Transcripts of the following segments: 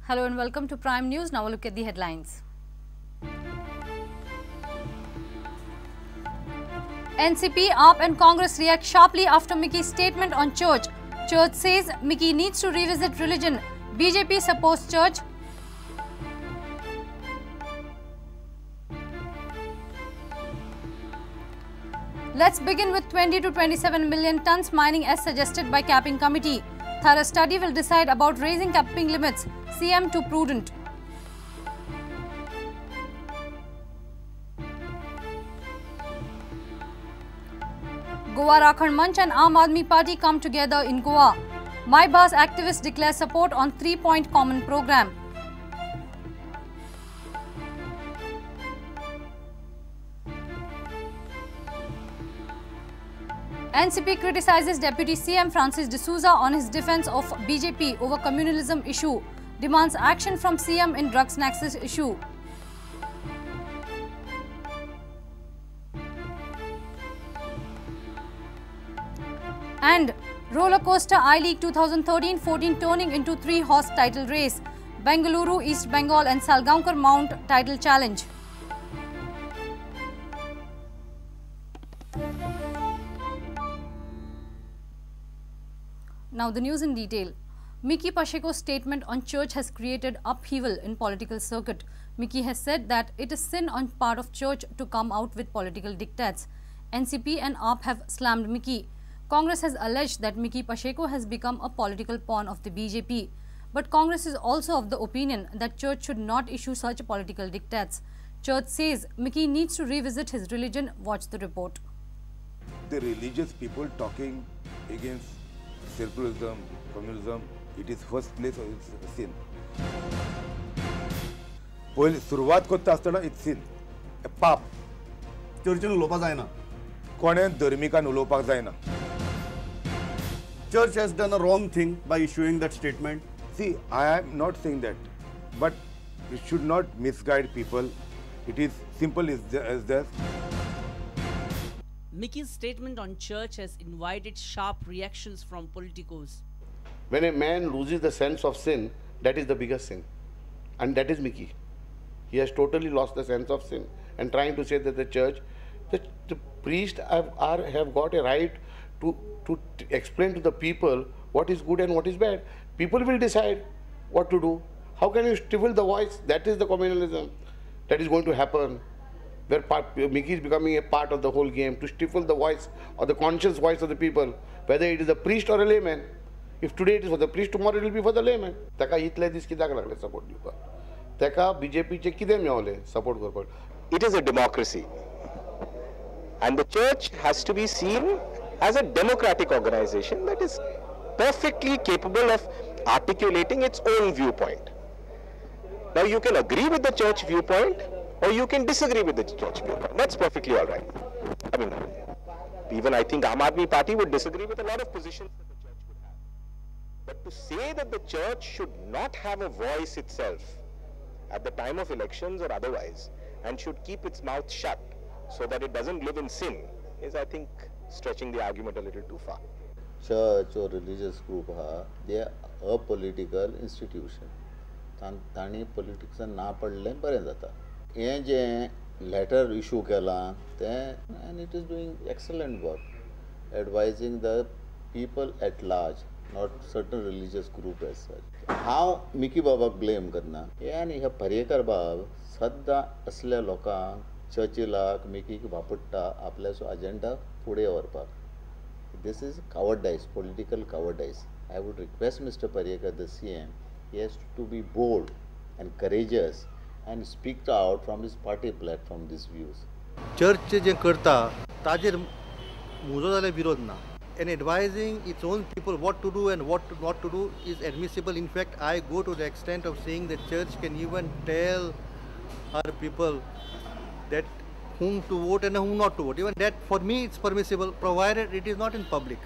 Hello and welcome to Prime News. Now a look at the headlines. NCP, AAP and Congress react sharply after Mickey's statement on church. Church says Mickey needs to revisit religion. BJP supports church. Let's begin with 20 to 27 million tons mining as suggested by capping committee. Thorough study will decide about raising capping limits. CM to Prudent. Goa Rakhand Manch and Aam Aadmi Party come together in Goa. My Boss activists declare support on 3-point common program. NCP criticizes Deputy CM Francis D'Souza on his defense of BJP over communalism issue. Demands action from CM in drugs nexus issue. And roller coaster I-League 2013-14 turning into 3-horse title race. Bengaluru, East Bengal and Salgaonkar mount title challenge. Now the news in detail. Mickey Pacheco's statement on church has created upheaval in political circuit. Mickey has said that it is sin on part of church to come out with political diktats. NCP and AAP have slammed Mickey. Congress has alleged that Mickey Pacheco has become a political pawn of the BJP. But Congress is also of the opinion that church should not issue such political diktats. Church says Mickey needs to revisit his religion. Watch the report. The religious people talking against secularism, communism, it is first place of its sin. पहिले सुरुवात करता असताना it's sin, a पाप. चर्चेन उलोवपाक जायना. कोणें धर्मिकान उलोवपाक जायना. Church has done a wrong thing by issuing that statement. See, I am not saying that, but it should not misguide people. It is simple as that. Mickey's statement on church has invited sharp reactions from politicos. When a man loses the sense of sin, that is the biggest sin. And that is Mickey. He has totally lost the sense of sin and trying to say that the church, the priests have got a right to explain to the people what is good and what is bad. People will decide what to do. How can you stifle the voice? That is the communalism that is going to happen. Where Mickey is becoming a part of the whole game to stifle the voice or the conscious voice of the people, whether it is a priest or a layman. If today it is for the priest, tomorrow it will be for the layman. Taka itle dis kidak lagle support diupa. Taka BJP che kide meole support korpa. It is a democracy, and the church has to be seen as a democratic organization that is perfectly capable of articulating its own viewpoint. Now you can agree with the church viewpoint, or you can disagree with the church viewpoint. That's perfectly all right. I mean, even I think Aam Aadmi Party would disagree with a lot of positions that the church would have. But to say that the church should not have a voice itself at the time of elections or otherwise, and should keep its mouth shut so that it doesn't live in sin, is, I think, stretching the argument a little too far. Church or religious group, they are a political institution. Tani politics na padle baren jata. Hey J letter issue केला and it is doing excellent work advising the people at large, not certain religious group as such. How Mickey Baba blame करना यानी हे पर्येकर बाब सद्दा असल्या लोकांक चर्चिलाक मिकीक वापरता आपल्याचो agenda फुडें व्हरपाक. This is cowardice, political cowardice. I would request Mr. Pariyakar, the CM, he has to be bold and courageous and speak out from his party platform these views. Church जे करता ताजेर मुजो जाल्यार विरोध ना. And advising its own people what to do and what not to do is admissible. In fact, I go to the extent of saying that church can even tell our people that whom to vote and whom not to vote. Even that, for me, it's permissible, provided it is not in public.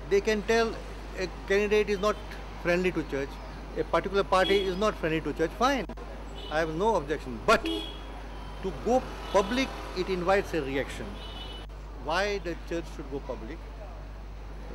They can tell a candidate is not friendly to church, a particular party is not friendly to church, fine. I have no objection. But to go public, it invites a reaction. Why the church should go public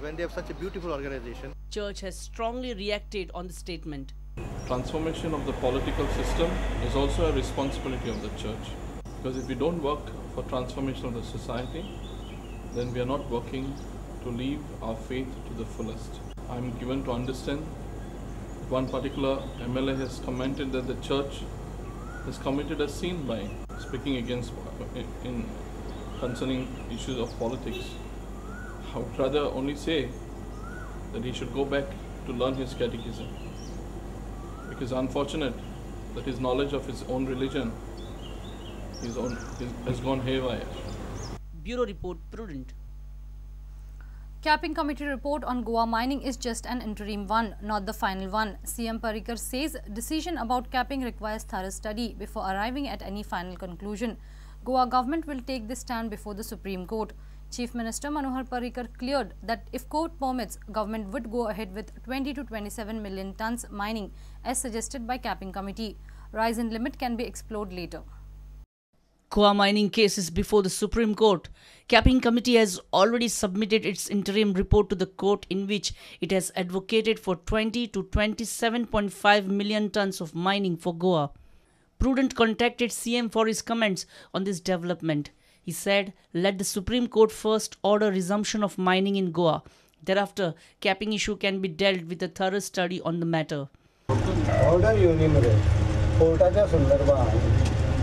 when they have such a beautiful organization? Church has strongly reacted on the statement. Transformation of the political system is also a responsibility of the church, because if we don't work for transformation of the society, then we are not working to live our faith to the fullest. I am given to understand one particular MLA has commented that the church has committed a sin by speaking against concerning issues of politics. I would rather only say that he should go back to learn his catechism, because unfortunate that his knowledge of his own religion has gone haywire. Bureau Report, Prudent. Capping Committee report on Goa mining is just an interim one, not the final one. CM Parrikar says decision about capping requires thorough study before arriving at any final conclusion. Goa government will take this stand before the Supreme Court. Chief Minister Manohar Parrikar cleared that if court permits, government would go ahead with 20 to 27 million tons mining as suggested by Capping Committee. Rise in limit can be explored later. Goa mining cases before the Supreme Court. Capping Committee has already submitted its interim report to the court, in which it has advocated for 20 to 27.5 million tons of mining for Goa. Prudent contacted CM for his comments on this development. He said, let the Supreme Court first order resumption of mining in Goa. Thereafter, capping issue can be dealt with a thorough study on the matter. Order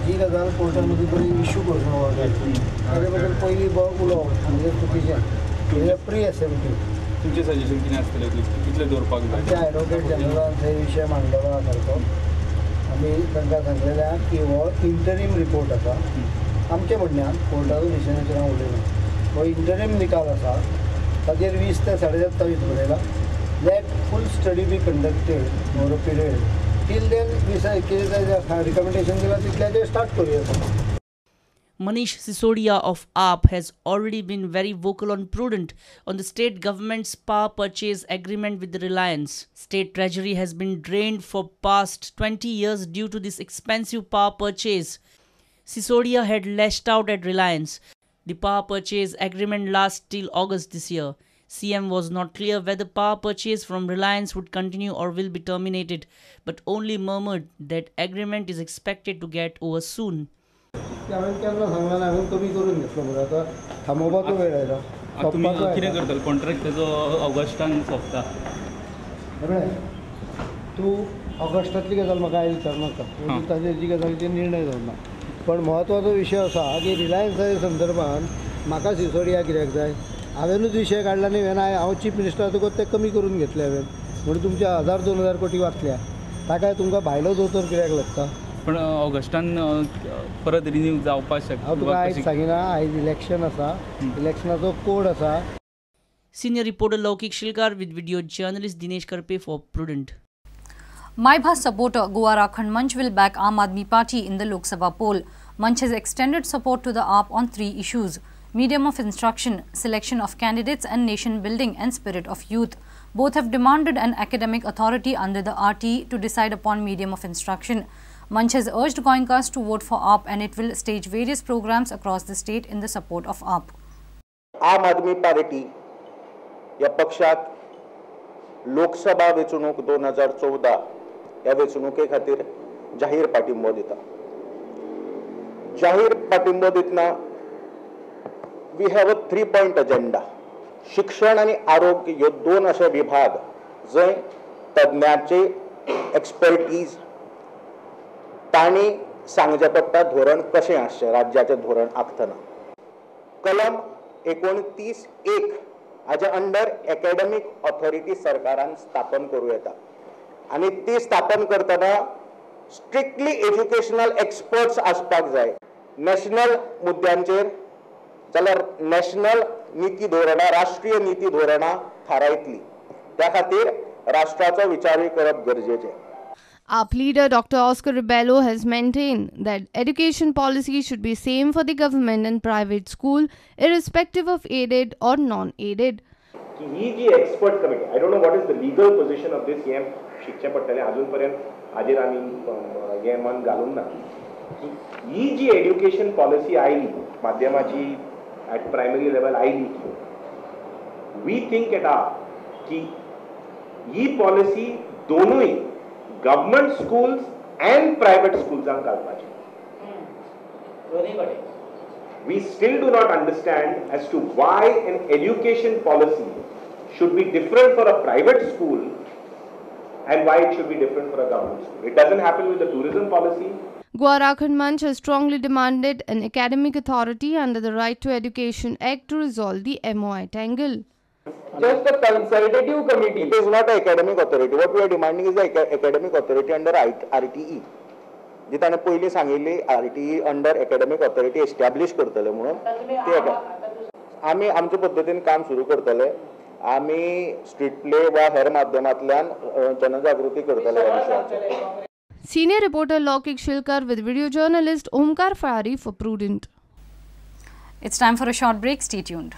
जी गजाल कोर्टामध्ये बरी issue करून order ताजे बद्दल पयली bug उलोवप म्हणजे चुकीचें प्री असेंब्ली तुमचें सजेशन कितें आसतलें कितले दवरपाक जाय आमच्या एडवोकेट जनरलान हे विशय मांडलेलो सारको आमी तांकां सांगलेलें की हो इंटरीम रिपोर्ट आसा आमचे म्हणण्यान कोर्टाचो डिसिजनाचेर हांव उलयना हो इंटरीम निकाल आसा ताजेर 20 ते 27 बरयला let full study be conducted over a period. Till then, recommendation start. Manish Sisodia of AAP has already been very vocal on Prudent on the state government's power purchase agreement with the Reliance. State treasury has been drained for past 20 years due to this expensive power purchase. Sisodia had lashed out at Reliance. The power purchase agreement lasts till August this year. CM was not clear whether power purchase from Reliance would continue or will be terminated, but only murmured that agreement is expected to get over soon. पण महत्वाचो विषय असा की रिलायन्स संदर्भात म्हाका सिसोडिया कित्याक जाय हांवेनूच विशय काढला न्ही हांव चीफ मिनिस्टर आसतकच ते कमी करून घेतले हांवें म्हणून तुमच्या 1000-2000 कोटी वाचल्या ताका तुमकां भायलो दोतोर कित्याक लागता. पण ऑगस्टान परत रिन्यू जावपाक शकता. हांव तुका आयज सांगिना आयज इलेक्शन आसा इलेक्शनाचो कोड आसा. Senior reporter Laukik Shilkar with video journalist Dinesh Karpe for Prudent. Maibha supporter Goa Rakhand Manch will back Aam Aadmi Party in the Lok Sabha poll. Manch has extended support to the AAP on 3 issues: medium of instruction, selection of candidates and nation building and spirit of youth. Both have demanded an academic authority under the RT to decide upon medium of instruction. Manch has urged Goenkas to vote for AAP and it will stage various programs across the state in the support of AAP. आम आदमी party या पक्षाक लोकसभा वेंचणूक 2014 ह्या वेंचणुके खातीर जाहीर पाठिंबो दिता. जाहीर पाठिंबो दितना we have a 3-point agenda. शिक्षण आणि आरोग्य ह्यो 2 अशे विभाग जंय तज्ञांचे एक्सपर्टीज तांणी सांगचे पडटा धोरण कशें आसचें राज्याचें धोरण आखतना. कलम 29(1) हाच्या अंडर एकेडमिक ऑथॉरिटी सरकारान स्थापन करूं येता आनी ती स्थापन करतना स्ट्रिक्टली एज्युकेशनल एक्सपर्ट्स आसपाक जाय. नॅशनल मुद्द्यांचेर जाल्यार नॅशनल नीती धोरणां राष्ट्रीय नीती धोरणां थारायतली. त्या खातीर राष्ट्राचो विचारूय करप गरजेचें. AAP leader Dr. Oscar Rebello has maintained that education policy should be same for the government and private school, irrespective of aided or non-aided. ही जी expert committee, I don't know what is the legal position of this, हे शिकचे पडटले अजून पर्यंत हाजेर आमी हे मन घालून ना. ही जी एड्युकेशन पॉलिसी आयली माध्यमाची ॲट प्रायमरी लेवल आयली, वी थिंक एट AAP की ही पॉलिसी दोनूय government schools and private schools घालपाचे. We still do not understand as to why an education policy should be different for a private school and why it should be different for a government school. It doesn't happen with the tourism policy. Guarakhand Manch has strongly demanded an academic authority under the Right to Education Act to resolve the MOI tangle. Just a consultative committee. It is not an academic authority. What we are demanding is the academic authority under RTE. जी ताणें पयलीं सांगिल्ली RTE under academic authority establish करतले म्हणून ते आमी आमचे पद्दतीन काम सुरू करतले. आमी स्ट्रीट प्ले वा हेर माध्यमांतल्यान जनजागृती करतले ह्या विशयाचेर. Senior reporter Lokik Shilkar with video journalist Omkar Fahari for Prudent. It's time for a short break. Stay tuned.